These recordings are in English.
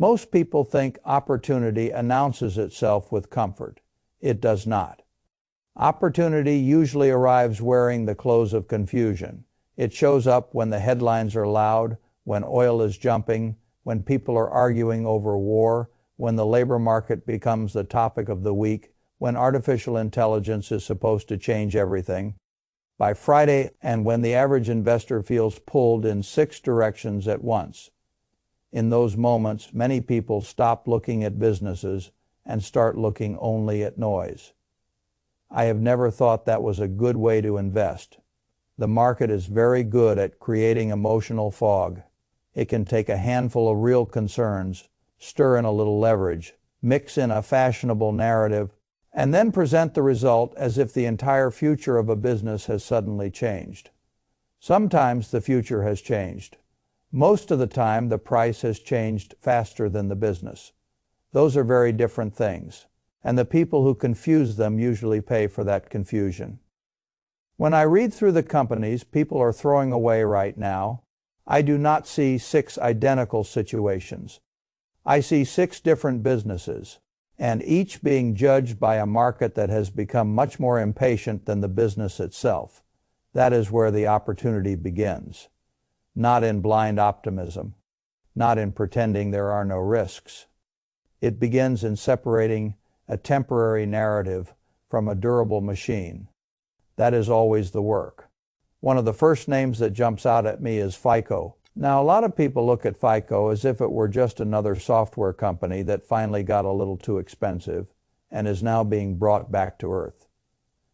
Most people think opportunity announces itself with comfort. It does not. Opportunity usually arrives wearing the clothes of confusion. It shows up when the headlines are loud, when oil is jumping, when people are arguing over war, when the labor market becomes the topic of the week, when artificial intelligence is supposed to change everything. By Friday, and when the average investor feels pulled in 6 directions at once. In those moments, many people stop looking at businesses and start looking only at noise. I have never thought that was a good way to invest. The market is very good at creating emotional fog. It can take a handful of real concerns, stir in a little leverage, mix in a fashionable narrative, and then present the result as if the entire future of a business has suddenly changed. Sometimes the future has changed. Most of the time, the price has changed faster than the business. Those are very different things, and the people who confuse them usually pay for that confusion. When I read through the companies people are throwing away right now, I do not see 6 identical situations. I see 6 different businesses, and each being judged by a market that has become much more impatient than the business itself. That is where the opportunity begins. Not in blind optimism, not in pretending there are no risks. It begins in separating a temporary narrative from a durable machine. That is always the work. One of the first names that jumps out at me is FICO. Now, a lot of people look at FICO as if it were just another software company that finally got a little too expensive and is now being brought back to earth.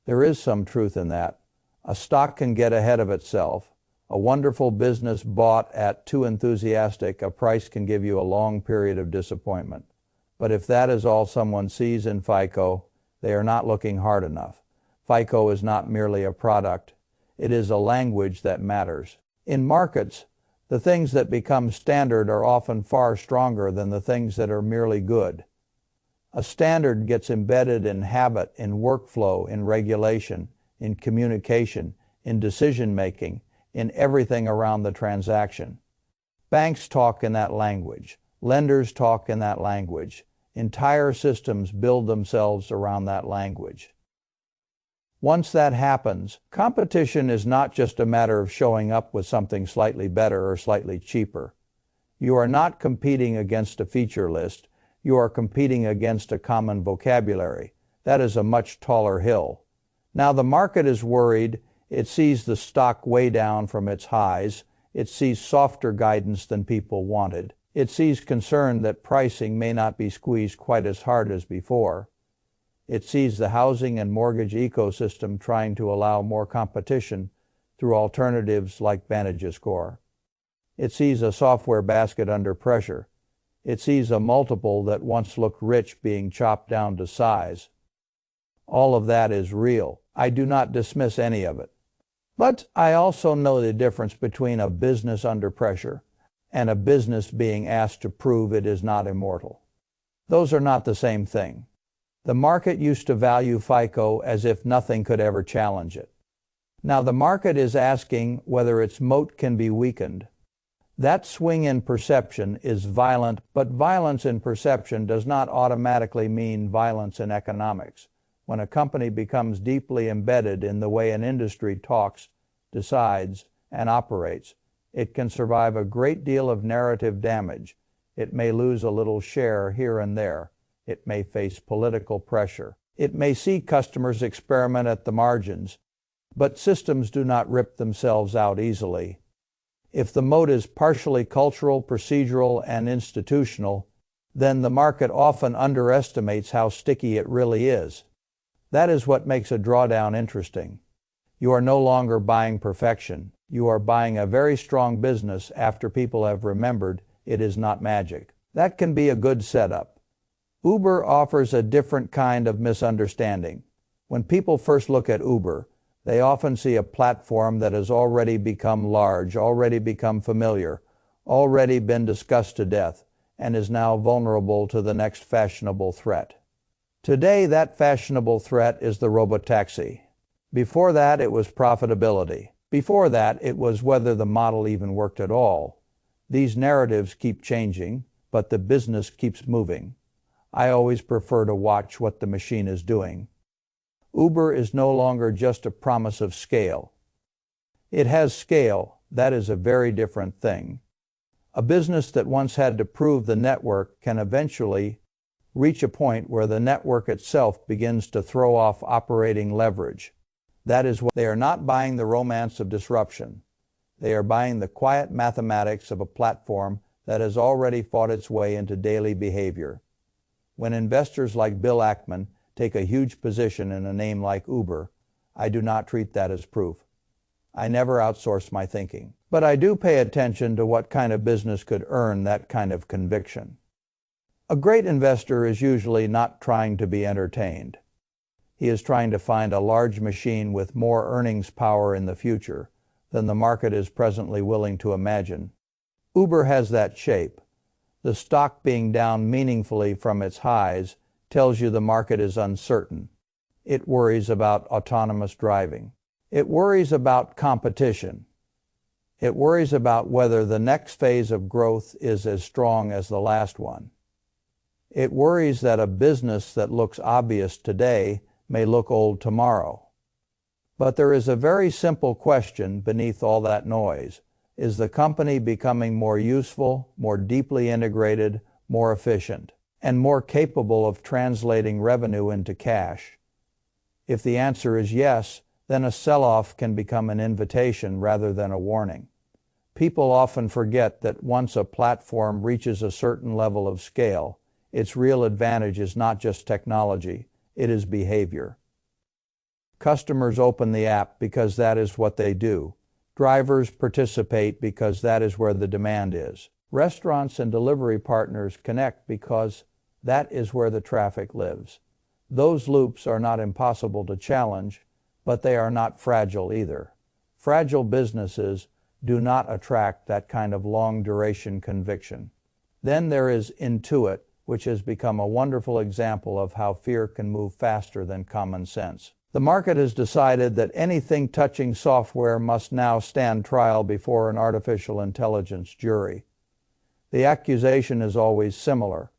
There is some truth in that. A stock can get ahead of itself. A wonderful business bought at too enthusiastic a price can give you a long period of disappointment. But if that is all someone sees in FICO, they are not looking hard enough. FICO is not merely a product. It is a language that matters. In markets, the things that become standard are often far stronger than the things that are merely good. A standard gets embedded in habit, in workflow, in regulation, in communication, in decision-making, in everything around the transaction. Banks talk in that language. Lenders talk in that language. Entire systems build themselves around that language. Once that happens, competition is not just a matter of showing up with something slightly better or slightly cheaper. You are not competing against a feature list. You are competing against a common vocabulary. That is a much taller hill. Now the market is worried. It sees the stock way down from its highs. It sees softer guidance than people wanted. It sees concern that pricing may not be squeezed quite as hard as before. It sees the housing and mortgage ecosystem trying to allow more competition through alternatives like VantageScore. It sees a software basket under pressure. It sees a multiple that once looked rich being chopped down to size. All of that is real. I do not dismiss any of it. But I also know the difference between a business under pressure and a business being asked to prove it is not immortal. Those are not the same thing. The market used to value FICO as if nothing could ever challenge it. Now the market is asking whether its moat can be weakened. That swing in perception is violent, but violence in perception does not automatically mean violence in economics. When a company becomes deeply embedded in the way an industry talks, decides, and operates, it can survive a great deal of narrative damage. It may lose a little share here and there. It may face political pressure. It may see customers experiment at the margins, but systems do not rip themselves out easily. If the moat is partially cultural, procedural, and institutional, then the market often underestimates how sticky it really is. That is what makes a drawdown interesting. You are no longer buying perfection. You are buying a very strong business after people have remembered it is not magic. That can be a good setup. Uber offers a different kind of misunderstanding. When people first look at Uber, they often see a platform that has already become large, already become familiar, already been discussed to death, and is now vulnerable to the next fashionable threat. Today, that fashionable threat is the robotaxi. Before that, it was profitability. Before that, it was whether the model even worked at all. These narratives keep changing, but the business keeps moving. I always prefer to watch what the machine is doing. Uber is no longer just a promise of scale. It has scale. That is a very different thing. A business that once had to prove the network can eventually reach a point where the network itself begins to throw off operating leverage. That is what they are not buying the romance of disruption. They are buying the quiet mathematics of a platform that has already fought its way into daily behavior. When investors like Bill Ackman take a huge position in a name like Uber, I do not treat that as proof. I never outsource my thinking. But I do pay attention to what kind of business could earn that kind of conviction. A great investor is usually not trying to be entertained. He is trying to find a large machine with more earnings power in the future than the market is presently willing to imagine. Uber has that shape. The stock being down meaningfully from its highs tells you the market is uncertain. It worries about autonomous driving. It worries about competition. It worries about whether the next phase of growth is as strong as the last one. It worries that a business that looks obvious today may look old tomorrow. But there is a very simple question beneath all that noise. Is the company becoming more useful, more deeply integrated, more efficient, and more capable of translating revenue into cash? If the answer is yes, then a sell-off can become an invitation rather than a warning. People often forget that once a platform reaches a certain level of scale, its real advantage is not just technology, it is behavior. Customers open the app because that is what they do. Drivers participate because that is where the demand is. Restaurants and delivery partners connect because that is where the traffic lives. Those loops are not impossible to challenge, but they are not fragile either. Fragile businesses do not attract that kind of long-duration conviction. Then there is Intuit, which has become a wonderful example of how fear can move faster than common sense. The market has decided that anything touching software must now stand trial before an artificial intelligence jury. The accusation is always similar.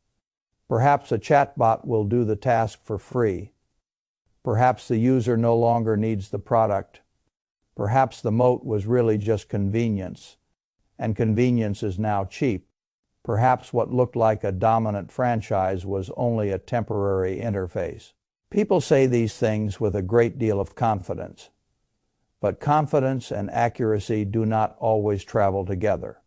Perhaps a chatbot will do the task for free. Perhaps the user no longer needs the product. Perhaps the moat was really just convenience, and convenience is now cheap. Perhaps what looked like a dominant franchise was only a temporary interface. People say these things with a great deal of confidence, but confidence and accuracy do not always travel together.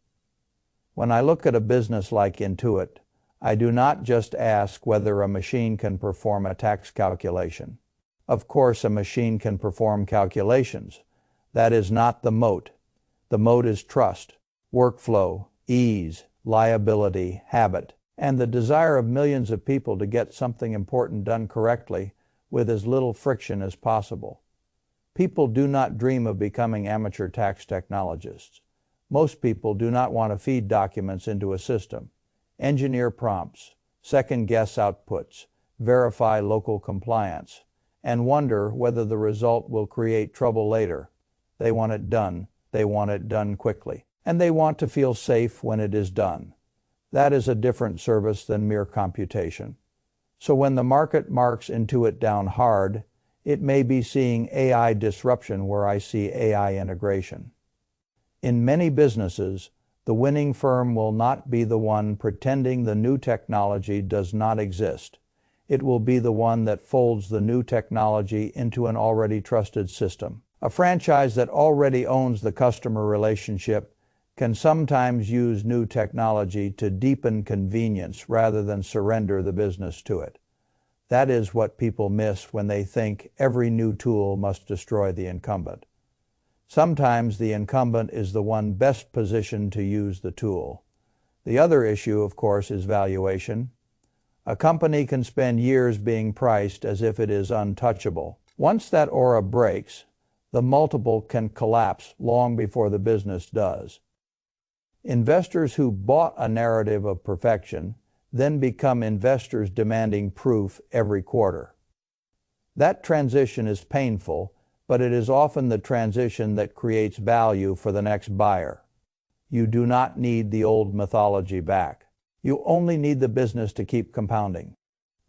When I look at a business like Intuit, I do not just ask whether a machine can perform a tax calculation. Of course, a machine can perform calculations. That is not the moat. The moat is trust, workflow, ease, liability, habit, and the desire of millions of people to get something important done correctly with as little friction as possible. People do not dream of becoming amateur tax technologists. Most people do not want to feed documents into a system, engineer prompts, second-guess outputs, verify local compliance, and wonder whether the result will create trouble later. They want it done. They want it done quickly. And they want to feel safe when it is done. That is a different service than mere computation. So when the market marks Intuit down hard, it may be seeing AI disruption where I see AI integration. In many businesses, the winning firm will not be the one pretending the new technology does not exist. It will be the one that folds the new technology into an already trusted system. A franchise that already owns the customer relationship can sometimes use new technology to deepen convenience rather than surrender the business to it. That is what people miss when they think every new tool must destroy the incumbent. Sometimes the incumbent is the one best positioned to use the tool. The other issue, of course, is valuation. A company can spend years being priced as if it is untouchable. Once that aura breaks, the multiple can collapse long before the business does. Investors who bought a narrative of perfection then become investors demanding proof every quarter. That transition is painful, but it is often the transition that creates value for the next buyer. You do not need the old mythology back. You only need the business to keep compounding.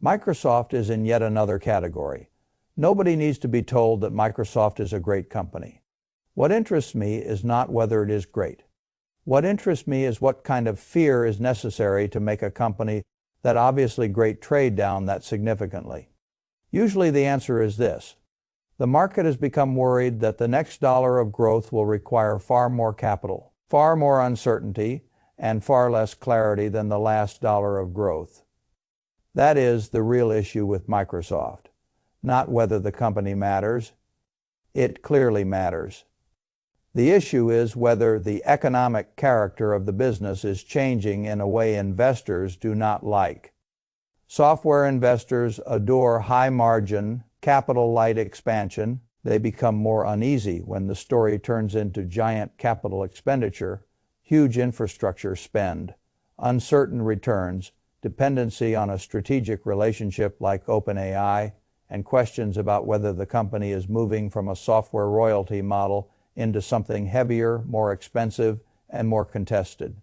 Microsoft is in yet another category. Nobody needs to be told that Microsoft is a great company. What interests me is not whether it is great. What interests me is what kind of fear is necessary to make a company that obviously great trade down that significantly. Usually the answer is this. The market has become worried that the next dollar of growth will require far more capital, far more uncertainty, and far less clarity than the last dollar of growth. That is the real issue with Microsoft. Not whether the company matters. It clearly matters. The issue is whether the economic character of the business is changing in a way investors do not like. Software investors adore high-margin, capital-light expansion. They become more uneasy when the story turns into giant capital expenditure, huge infrastructure spend, uncertain returns, dependency on a strategic relationship like OpenAI, and questions about whether the company is moving from a software royalty model into something heavier, more expensive, and more contested.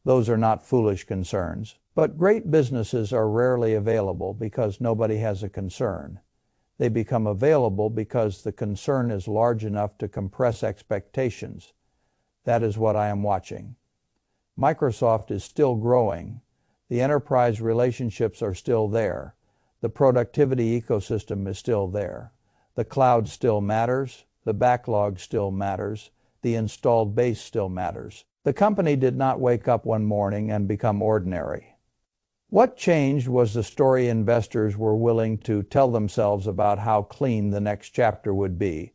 Those are not foolish concerns, but great businesses are rarely available because nobody has a concern. They become available because the concern is large enough to compress expectations. That is what I am watching. Microsoft is still growing. The enterprise relationships are still there. The productivity ecosystem is still there. The cloud still matters. The backlog still matters. The installed base still matters. The company did not wake up one morning and become ordinary. What changed was the story investors were willing to tell themselves about how clean the next chapter would be.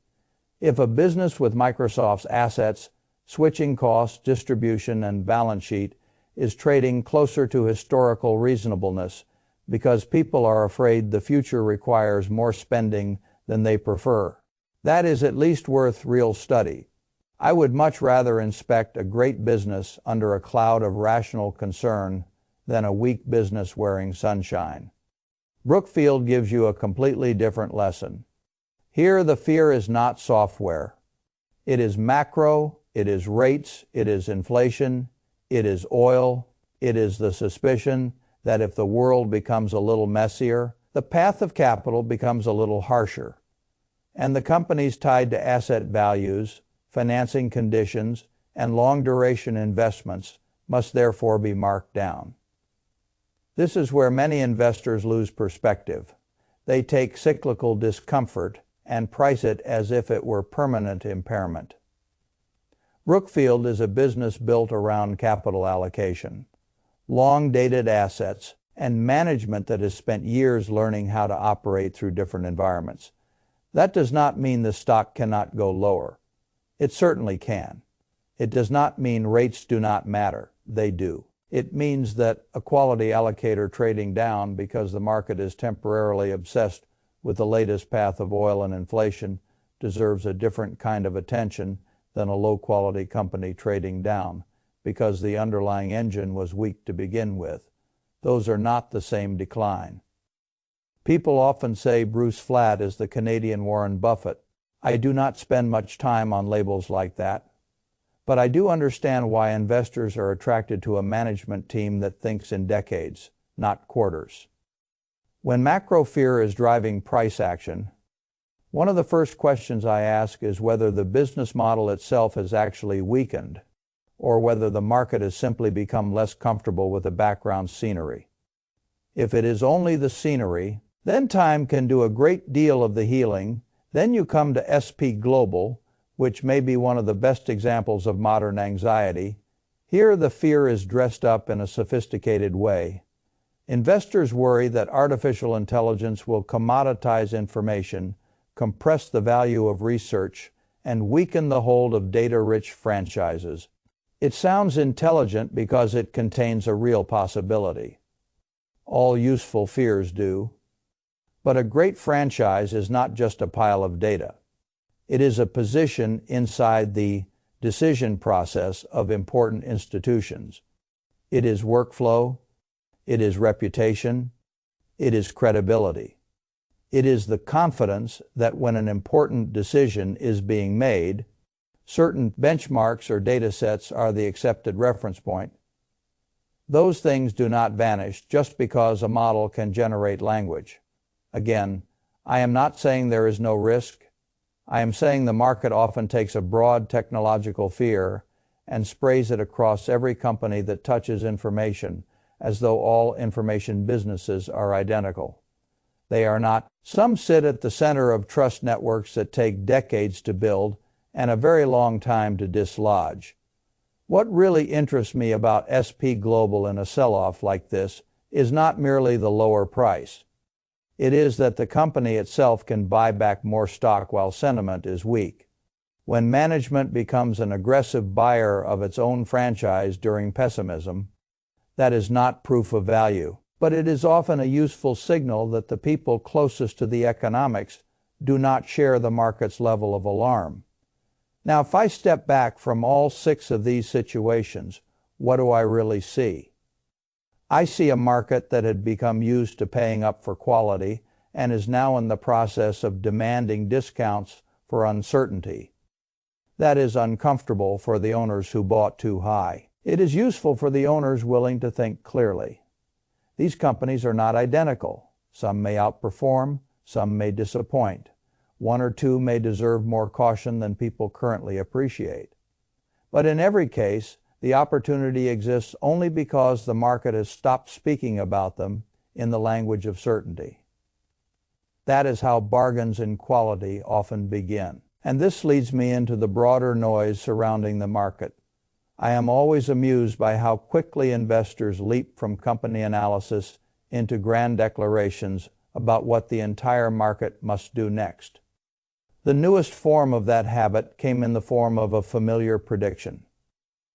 If a business with Microsoft's assets, switching costs, distribution, and balance sheet is trading closer to historical reasonableness because people are afraid the future requires more spending than they prefer, that is at least worth real study. I would much rather inspect a great business under a cloud of rational concern than a weak business wearing sunshine. Brookfield gives you a completely different lesson. Here the fear is not software. It is macro, it is rates, it is inflation, it is oil, it is the suspicion that if the world becomes a little messier, the path of capital becomes a little harsher. And the companies tied to asset values, financing conditions, and long-duration investments must therefore be marked down. This is where many investors lose perspective. They take cyclical discomfort and price it as if it were permanent impairment. Brookfield is a business built around capital allocation, long-dated assets, and management that has spent years learning how to operate through different environments. That does not mean the stock cannot go lower. It certainly can. It does not mean rates do not matter. They do. It means that a quality allocator trading down because the market is temporarily obsessed with the latest path of oil and inflation deserves a different kind of attention than a low-quality company trading down because the underlying engine was weak to begin with. Those are not the same decline. People often say Bruce Flatt is the Canadian Warren Buffett. I do not spend much time on labels like that. But I do understand why investors are attracted to a management team that thinks in decades, not quarters. When macro fear is driving price action, one of the first questions I ask is whether the business model itself has actually weakened, or whether the market has simply become less comfortable with the background scenery. If it is only the scenery, then time can do a great deal of the healing. Then you come to S&P Global, which may be one of the best examples of modern anxiety. Here the fear is dressed up in a sophisticated way. Investors worry that artificial intelligence will commoditize information, compress the value of research, and weaken the hold of data-rich franchises. It sounds intelligent because it contains a real possibility. All useful fears do. But a great franchise is not just a pile of data. It is a position inside the decision process of important institutions. It is workflow. It is reputation. It is credibility. It is the confidence that when an important decision is being made, certain benchmarks or data sets are the accepted reference point. Those things do not vanish just because a model can generate language. Again, I am not saying there is no risk. I am saying the market often takes a broad technological fear and sprays it across every company that touches information, as though all information businesses are identical. They are not. Some sit at the center of trust networks that take decades to build and a very long time to dislodge. What really interests me about S&P Global in a sell-off like this is not merely the lower price. It is that the company itself can buy back more stock while sentiment is weak. When management becomes an aggressive buyer of its own franchise during pessimism, that is not proof of value, but it is often a useful signal that the people closest to the economics do not share the market's level of alarm. Now, if I step back from all 6 of these situations, what do I really see? I see a market that had become used to paying up for quality and is now in the process of demanding discounts for uncertainty. That is uncomfortable for the owners who bought too high. It is useful for the owners willing to think clearly. These companies are not identical. Some may outperform, some may disappoint. 1 or 2 may deserve more caution than people currently appreciate. But in every case, the opportunity exists only because the market has stopped speaking about them in the language of certainty. That is how bargains in quality often begin. And this leads me into the broader noise surrounding the market. I am always amused by how quickly investors leap from company analysis into grand declarations about what the entire market must do next. The newest form of that habit came in the form of a familiar prediction.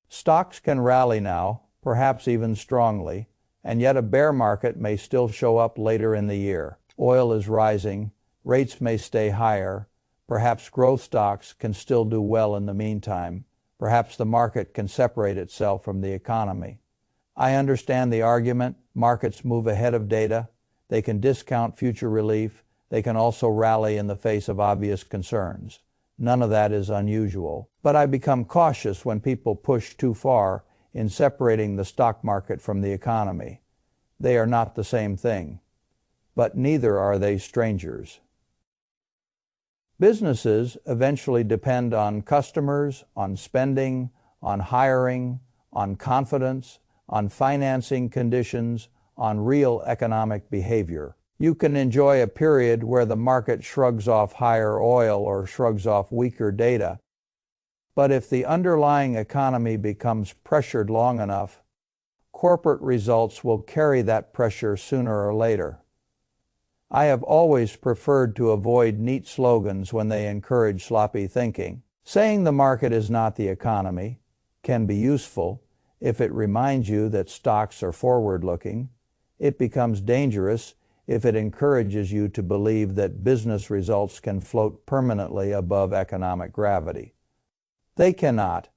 Stocks can rally now, perhaps even strongly, and yet a bear market may still show up later in the year. Oil is rising, rates may stay higher, perhaps growth stocks can still do well in the meantime, perhaps the market can separate itself from the economy. I understand the argument. Markets move ahead of data. They can discount future relief. They can also rally in the face of obvious concerns. None of that is unusual. But I become cautious when people push too far in separating the stock market from the economy. They are not the same thing. But neither are they strangers. Businesses eventually depend on customers, on spending, on hiring, on confidence, on financing conditions, on real economic behavior. You can enjoy a period where the market shrugs off higher oil or shrugs off weaker data. But if the underlying economy becomes pressured long enough, corporate results will carry that pressure sooner or later. I have always preferred to avoid neat slogans when they encourage sloppy thinking. Saying the market is not the economy can be useful if it reminds you that stocks are forward-looking. It becomes dangerous if it encourages you to believe that business results can float permanently above economic gravity. They cannot.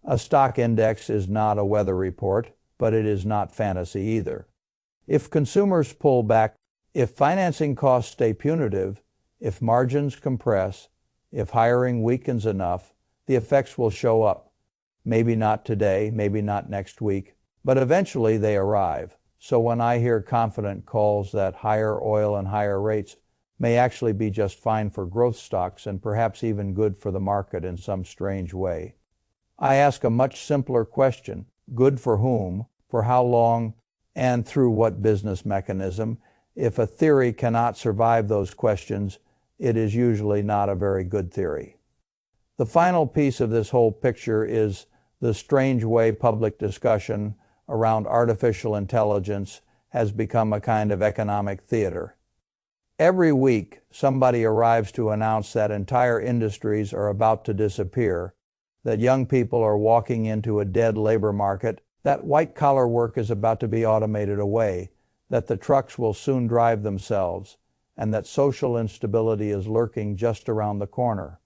A stock index is not a weather report, but it is not fantasy either. If consumers pull back, if financing costs stay punitive, if margins compress, if hiring weakens enough, the effects will show up. Maybe not today, maybe not next week, but eventually they arrive. So when I hear confident calls that higher oil and higher rates may actually be just fine for growth stocks and perhaps even good for the market in some strange way, I ask a much simpler question. Good for whom, for how long, and through what business mechanism? If a theory cannot survive those questions, it is usually not a very good theory. The final piece of this whole picture is the strange way public discussion around artificial intelligence has become a kind of economic theater. Every week, somebody arrives to announce that entire industries are about to disappear, that young people are walking into a dead labor market, that white-collar work is about to be automated away, that the trucks will soon drive themselves, and that social instability is lurking just around the corner.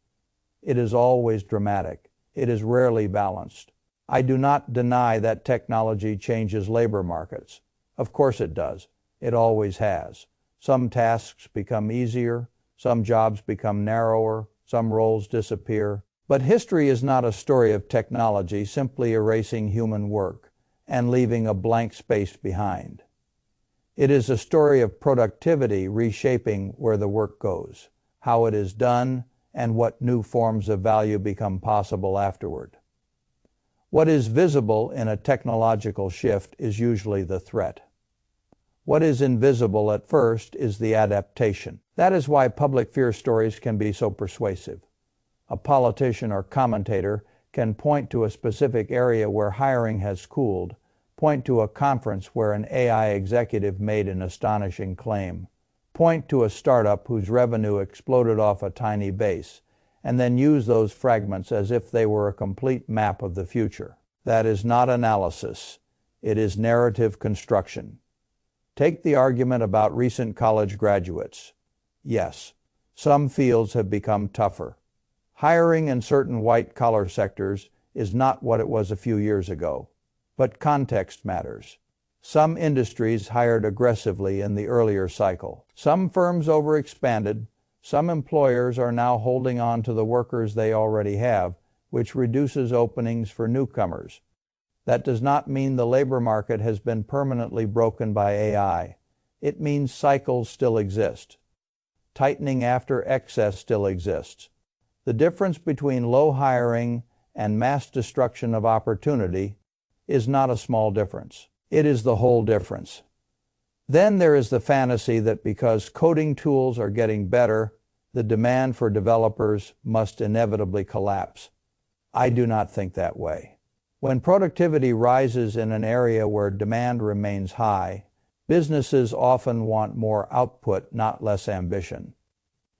It is always dramatic. It is rarely balanced. I do not deny that technology changes labor markets. Of course it does. It always has. Some tasks become easier, some jobs become narrower, some roles disappear. But history is not a story of technology simply erasing human work, and leaving a blank space behind. It is a story of productivity reshaping where the work goes, how it is done, and what new forms of value become possible afterward. What is visible in a technological shift is usually the threat. What is invisible at first is the adaptation. That is why public fear stories can be so persuasive. A politician or commentator can point to a specific area where hiring has cooled, point to a conference where an AI executive made an astonishing claim, point to a startup whose revenue exploded off a tiny base, and then use those fragments as if they were a complete map of the future. That is not analysis. It is narrative construction. Take the argument about recent college graduates. Yes, some fields have become tougher. Hiring in certain white-collar sectors is not what it was a few years ago, but context matters. Some industries hired aggressively in the earlier cycle. Some firms overexpanded. Some employers are now holding on to the workers they already have, which reduces openings for newcomers. That does not mean the labor market has been permanently broken by AI. It means cycles still exist. Tightening after excess still exists. The difference between low hiring and mass destruction of opportunity is not a small difference. It is the whole difference. Then there is the fantasy that because coding tools are getting better, the demand for developers must inevitably collapse. I do not think that way. When productivity rises in an area where demand remains high, businesses often want more output, not less ambition.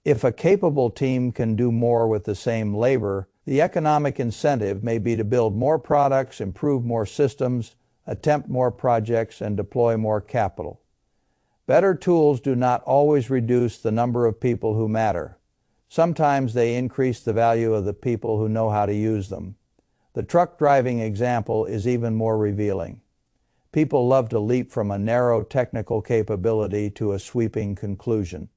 If a capable team can do more with the same labor, the economic incentive may be to build more products, improve more systems, attempt more projects, and deploy more capital. Better tools do not always reduce the number of people who matter. Sometimes they increase the value of the people who know how to use them. The truck driving example is even more revealing. People love to leap from a narrow technical capability to a sweeping conclusion.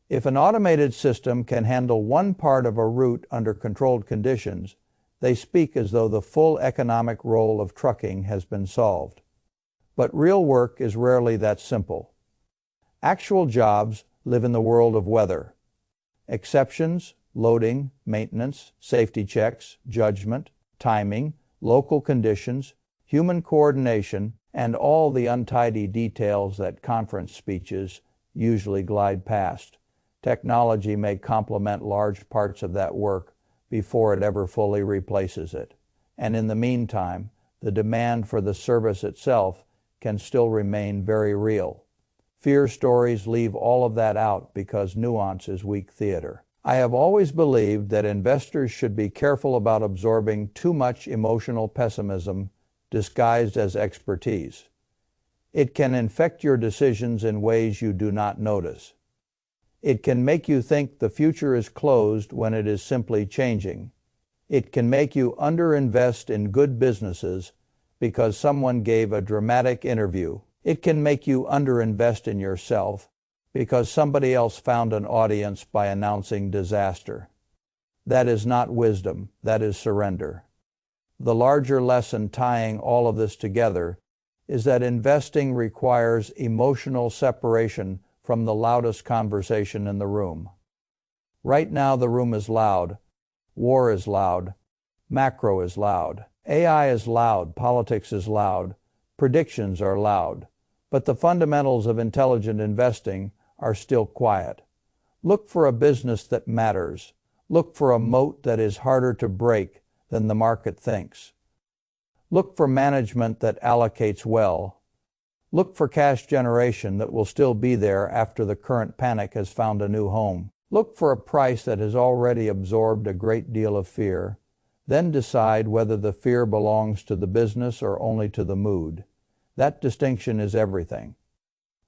If an automated system can handle one part of a route under controlled conditions, they speak as though the full economic role of trucking has been solved. But real work is rarely that simple. Actual jobs live in the world of weather. Exceptions, loading, maintenance, safety checks, judgment, timing, local conditions, human coordination, and all the untidy details that conference speeches usually glide past. Technology may complement large parts of that work before it ever fully replaces it. And in the meantime, the demand for the service itself can still remain very real. Fear stories leave all of that out because nuance is weak theater. I have always believed that investors should be careful about absorbing too much emotional pessimism disguised as expertise. It can infect your decisions in ways you do not notice. It can make you think the future is closed when it is simply changing. It can make you underinvest in good businesses because someone gave a dramatic interview. It can make you underinvest in yourself because somebody else found an audience by announcing disaster. That is not wisdom, that is surrender. The larger lesson tying all of this together is that investing requires emotional separation from the loudest conversation in the room. Right now the room is loud. War is loud. Macro is loud. AI is loud. Politics is loud. Predictions are loud. But the fundamentals of intelligent investing are still quiet. Look for a business that matters. Look for a moat that is harder to break than the market thinks. Look for management that allocates well. Look for cash generation that will still be there after the current panic has found a new home. Look for a price that has already absorbed a great deal of fear. Then decide whether the fear belongs to the business or only to the mood. That distinction is everything.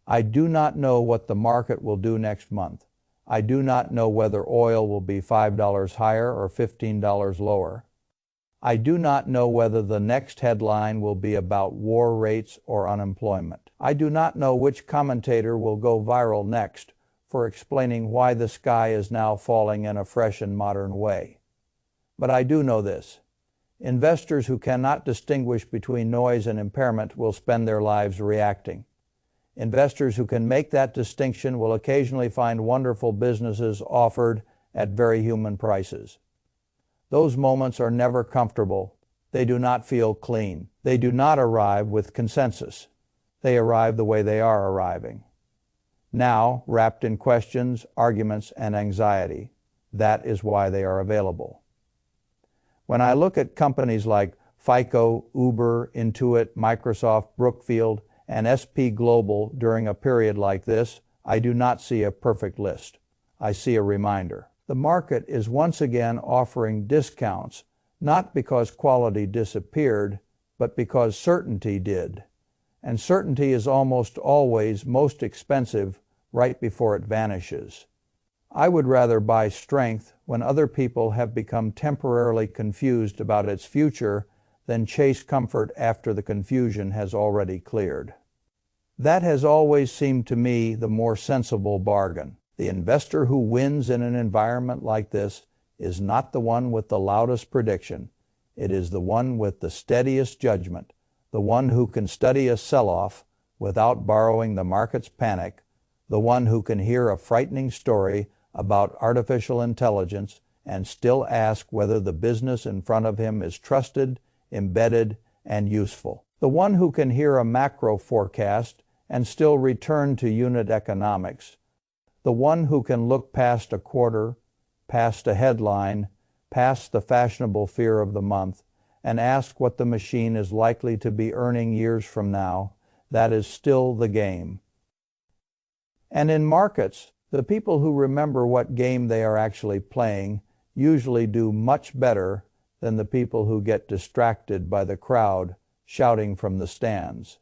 I do not know what the market will do next month. I do not know whether oil will be $5 higher or $15 lower. I do not know whether the next headline will be about war rates or unemployment. I do not know which commentator will go viral next for explaining why the sky is now falling in a fresh and modern way. But I do know this. Investors who cannot distinguish between noise and impairment will spend their lives reacting. Investors who can make that distinction will occasionally find wonderful businesses offered at very human prices. Those moments are never comfortable. They do not feel clean. They do not arrive with consensus. They arrive the way they are arriving. Now, wrapped in questions, arguments, and anxiety. That is why they are available. When I look at companies like FICO, Uber, Intuit, Microsoft, Brookfield, and S&P Global during a period like this, I do not see a perfect list. I see a reminder. The market is once again offering discounts, not because quality disappeared, but because certainty did. And certainty is almost always most expensive right before it vanishes. I would rather buy strength when other people have become temporarily confused about its future than chase comfort after the confusion has already cleared. That has always seemed to me the more sensible bargain. The investor who wins in an environment like this is not the one with the loudest prediction. It is the one with the steadiest judgment, the one who can study a sell-off without borrowing the market's panic, the one who can hear a frightening story about artificial intelligence and still ask whether the business in front of him is trusted, embedded, and useful. The one who can hear a macro forecast and still return to unit economics. The one who can look past a quarter, past a headline, past the fashionable fear of the month, and ask what the machine is likely to be earning years from now. That is still the game. And in markets, the people who remember what game they are actually playing usually do much better than the people who get distracted by the crowd shouting from the stands.